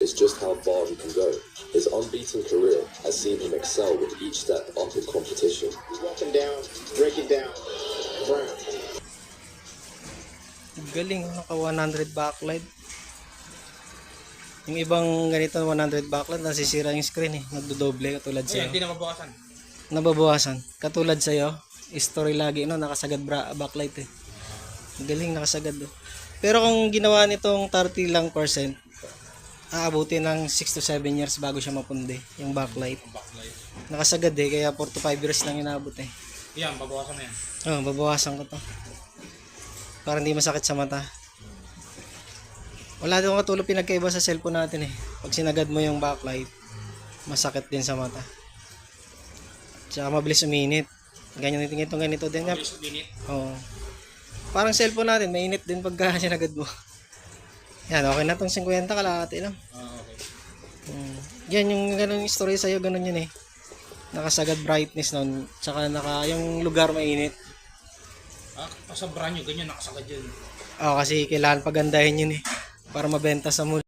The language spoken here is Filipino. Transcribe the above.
is just how far he can go. His unbeaten career has seen him excel with each step up in competition. He's walking down, break it down. Brown. Galing, naka 100 backlight. Yung ibang ganito 100 backlight, nasisira yung screen eh. Nagdodoble katulad sa'yo. Hindi na mabawasan. Nababawasan. Katulad sa'yo, story lagi, no? Nakasagad backlight eh. Galing, nakasagad do. Pero kung ginawa nitong 30 lang %, aabuti ng 6 to 7 years bago siya mapundi, yung backlight. Backlight. Nakasagad eh, kaya 4 to 5 years lang inaabot eh. Yan, babawasan na yan. Oh, babawasan ko to. Para hindi masakit sa mata. Wala din katulad pinagkaiba sa cellphone natin eh. Pag sinagad mo yung backlight, masakit din sa mata. Tsaka mabilis uminit. Ganyan itong ganito din. Mabilis minute. Oo. Parang cellphone natin, mainit din pagka sinagad mo. Yan, okay na tong 50, kalahati lang. Okay. Yan, yung ganun yung story sa'yo, ganun yun eh. Nakasagad brightness nun. Tsaka yung lugar mainit. Sa brand nyo, ganyan, nakasagad yun. Oo, kasi kailangan pagandahin yun eh. Para mabenta sa mall.